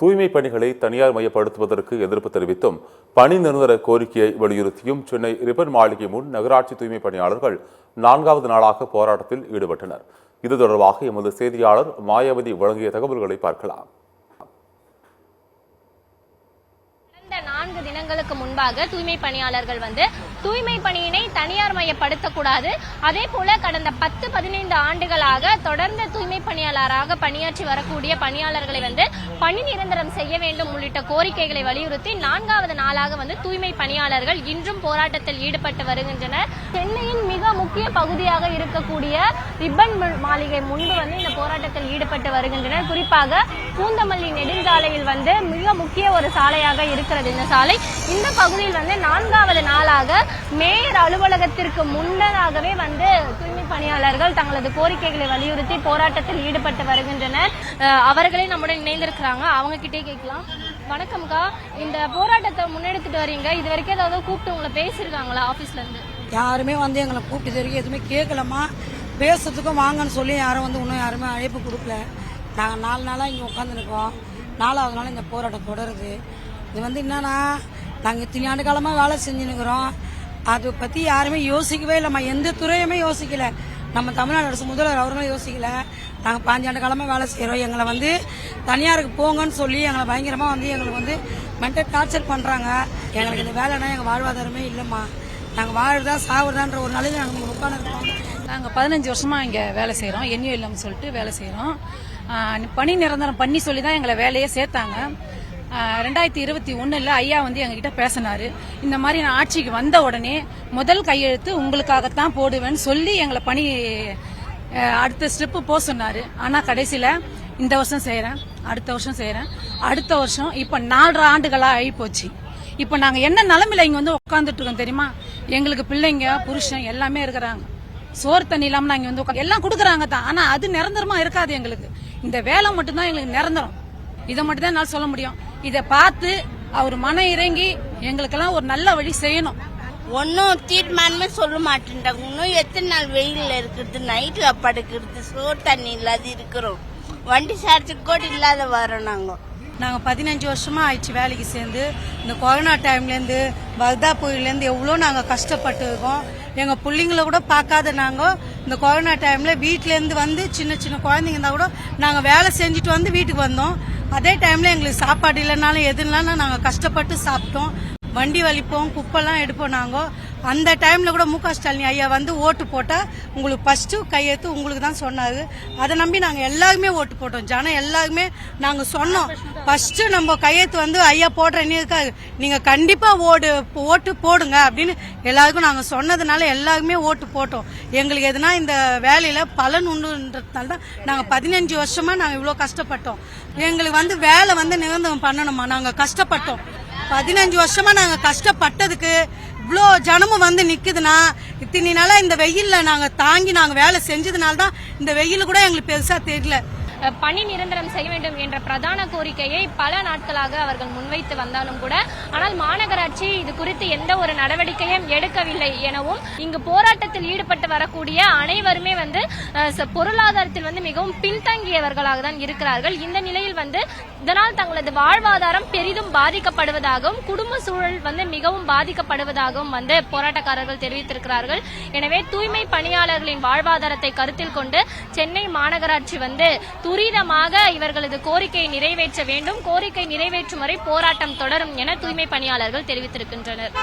தூய்மை பணிகளை தனியார் மயப்படுத்துவதற்கு எதிர்ப்பு தெரிவித்தும் பணி நிரந்தர கோரிக்கையை வலியுறுத்தியும் சென்னை ரிப்பன் மாளிகை முன் நகராட்சி தூய்மை பணியாளர்கள் 4வது நாளாக போராட்டத்தில் ஈடுபட்டனர். இது தொடர்பாக எமது செய்தியாளர் மாயாவதி வழங்கிய தகவல்களை பார்க்கலாம். 4 தினங்களுக்கு முன்பாக தூய்மை பணியாளர்கள் தூய்மை பணியினை தனியார் மயப்படுத்தக்கூடாது, அதே போல கடந்த 10-15 ஆண்டுகளாக தொடர்ந்து தூய்மை பணியாளராக பணியாற்றி வரக்கூடிய பணியாளர்களை பணி நிரந்தரம் செய்ய வேண்டும் உள்ளிட்ட கோரிக்கைகளை வலியுறுத்தி 4வது நாளாக தூய்மை பணியாளர்கள் இன்றும் போராட்டத்தில் ஈடுபட்டு வருகின்றனர். சென்னையின் மிக முக்கிய பகுதியாக இருக்கக்கூடிய ரிப்பன் மாளிகை முன்பு இந்த போராட்டத்தில் ஈடுபட்டு வருகின்றனர். குறிப்பாக பூந்தமல்லி நெடுஞ்சாலையில் மிக முக்கிய ஒரு சாலையாக இருக்கிறது இந்த சாலை. இந்த பகுதியில் 4வது நாளாக மேயர் அலுவலகத்திற்கு முன்னதாகவே தூய்மை பணியாளர்கள் தங்களது கோரிக்கைகளை வலியுறுத்தி போராட்டத்தில் ஈடுபட்டு வருகின்றனர். அவர்களே நம்முடன் இணைந்திருக்கிறாங்க, அவங்க கிட்டே கேட்கலாம். வணக்கம்க்கா, இந்த போராட்டத்தை முன்னெடுத்துட்டு வரீங்க, இது வரைக்கும் ஏதாவது கூப்பிட்டு உங்களை பேசியிருக்காங்களா ஆபீஸ்ல இருந்து? யாருமே எங்களை கூப்பிட்டு இது வரைக்கும் எதுவுமே கேட்கலாமா, பேசுறதுக்கும் வாங்கன்னு சொல்லி யாரும் இன்னும் யாருமே அழைப்பு கொடுக்கல. நாங்கள் 4 நாளாக இங்கே உட்காந்துருக்கோம். 4வது நாள் இந்த போராட்டம் தொடருது. இது என்னன்னா, நாங்கள் இத்தனை ஆண்டு காலமாக வேலை செஞ்சுன்னுக்கிறோம், அதை பற்றி யாருமே யோசிக்கவே இல்லைம்மா. எந்த துறையுமே யோசிக்கல. நம்ம தமிழ்நாடு அரசு முதல்வர் அவர்களும் யோசிக்கல. நாங்கள் 5 ஆண்டு காலமாக வேலை செய்கிறோம். எங்களை தனியாருக்கு போங்கன்னு சொல்லி எங்களை பயங்கரமாக எங்களுக்கு மென்டல் டார்ச்சர் பண்ணுறாங்க. எங்களுக்கு இந்த வேலைனா எங்கள் வாழ்வாதாரமே இல்லைம்மா. நாங்கள் வாழ்றதா சாவுறதான்ற ஒரு நிலையில நாங்கள் உட்காந்துருக்கோம். நாங்கள் 15 வருஷமா இங்கே வேலை செய்கிறோம். எண்ணியும் இல்லைன்னு சொல்லிட்டு வேலை செய்கிறோம். பணி நிரந்தரம் பண்ணி சொல்லி தான் எங்களை வேலையே சேர்த்தாங்க. 2021 ஐயா எங்ககிட்ட பேசினாரு. இந்த மாதிரி நான் ஆட்சிக்கு வந்த உடனே முதல் கையெழுத்து உங்களுக்காகத்தான் போடுவேன்னு சொல்லி எங்களை பணி அடுத்த ஸ்டெப்பு போக சொன்னாரு. ஆனா கடைசியில இந்த வருஷம் செய்யறேன், அடுத்த வருஷம் செய்யறேன், அடுத்த வருஷம் இப்ப 4 ஆண்டுகளா ஆகி போச்சு. இப்ப நாங்க என்ன நிலைமையில இங்க உட்கார்ந்துட்டு இருக்கோம் தெரியுமா? எங்களுக்கு பிள்ளைங்க புருஷன் எல்லாமே இருக்கிறாங்க. சோறு தண்ணி இல்லாம நாங்க எல்லாம் கொடுக்கறாங்க தான், ஆனா அது நிரந்தரமா இருக்காது. எங்களுக்கு இந்த வேலை மட்டும்தான் எங்களுக்கு நிரந்தரம். இதை மட்டும் தான் என்னால சொல்ல முடியும். இதை பார்த்து அவர் மன இறங்கி எங்களுக்கெல்லாம் ஒரு நல்ல வழி செய்யணும். ஒன்னும் தீர்மானமே சொல்ல மாட்டேன்டாங்க. இன்னும் எத்தனை நாள் வெயில்ல இருக்கிறது, நைட்ல படுக்கிறது, சோறு தண்ணி இல்லாத இருக்கிறோம், வண்டி சார்ஜுக்கு கூட இல்லாத வரோம். நாங்க 15 வருஷமா ஆயிடுச்சு வேலைக்கு சேர்ந்து. இந்த கொரோனா டைம்லேருந்து வர்தா புயலேருந்து எவ்வளோ நாங்கள் கஷ்டப்பட்டு இருக்கோம். எங்கள் பிள்ளைங்கள கூட பார்க்காத நாங்கள் இந்த கொரோனா டைமில் வீட்டிலேருந்து சின்ன சின்ன குழந்தைங்க இருந்தால் கூட நாங்கள் வேலை செஞ்சுட்டு வீட்டுக்கு வந்தோம். அதே டைமில் எங்களுக்கு சாப்பாடு இல்லைனாலும் எது இல்லைன்னா நாங்கள் கஷ்டப்பட்டு சாப்பிட்டோம். வண்டி வலிப்போம், குப்பெல்லாம் எடுப்போம். நாங்கள் அந்த டைமில் கூட மு.க. ஸ்டாலின் ஐயா ஓட்டு போட்டால் உங்களுக்கு ஃபர்ஸ்ட் கையெழுத்து உங்களுக்கு தான் சொன்னாரு. அதை நம்பி நாங்கள் எல்லாருமே ஓட்டு போட்டோம். ஜனம் எல்லாருமே நாங்கள் சொன்னோம், ஃபர்ஸ்ட் நம்ம கையெழுத்து ஐயா போடுறேன்னு இருக்காரு, நீங்கள் கண்டிப்பாக ஓட்டு போடுங்க அப்படின்னு எல்லாருக்கும் நாங்கள் சொன்னதுனால எல்லாருமே ஓட்டு போட்டோம். எங்களுக்கு எதுனா இந்த வேலையில் பலன் உண்டுன்றதுனால தான் நாங்கள் 15 வருஷமா நாங்கள் இவ்வளோ கஷ்டப்பட்டோம். எங்களுக்கு வேலை நிரந்தரம் பண்ணணுமா, நாங்கள் கஷ்டப்பட்டோம். 15 வருஷமா நாங்க கஷ்டப்பட்டதுக்கு இவ்வளோ ஜனமும் நிக்குதுன்னா, இத்தனை நாளா இந்த வெயில்ல நாங்க தாங்கி நாங்க வேலை செஞ்சதுனால தான் இந்த வெயில் கூட எங்களுக்கு பெருசா தெரியல. பணி நிரந்தரம் செய்ய வேண்டும் என்ற பிரதான கோரிக்கையை பல நாட்களாக அவர்கள் முன்வைத்து வந்தாலும் கூட, ஆனால் மாநகராட்சி இது குறித்து எந்த ஒரு நடவடிக்கையும் எடுக்கவில்லை எனவும், இங்கு போராட்டத்தில் ஈடுபட்டு வரக்கூடிய அனைவருமே பொருளாதாரத்தில் மிகவும் பின்தங்கியவர்களாக தான் இருக்கிறார்கள். இந்த நிலையில் இதனால் தங்களது வாழ்வாதாரம் பெரிதும் பாதிக்கப்படுவதாகவும், குடும்ப சூழல் மிகவும் பாதிக்கப்படுவதாகவும் போராட்டக்காரர்கள் தெரிவித்திருக்கிறார்கள். எனவே தூய்மை பணியாளர்களின் வாழ்வாதாரத்தை கருத்தில் கொண்டு சென்னை மாநகராட்சி துரிதமாக இவர்களது கோரிக்கையை நிறைவேற்ற வேண்டும். கோரிக்கை நிறைவேற்றும் வரை போராட்டம் தொடரும் என தூய்மை பணியாளர்கள் தெரிவித்திருக்கின்றனர்.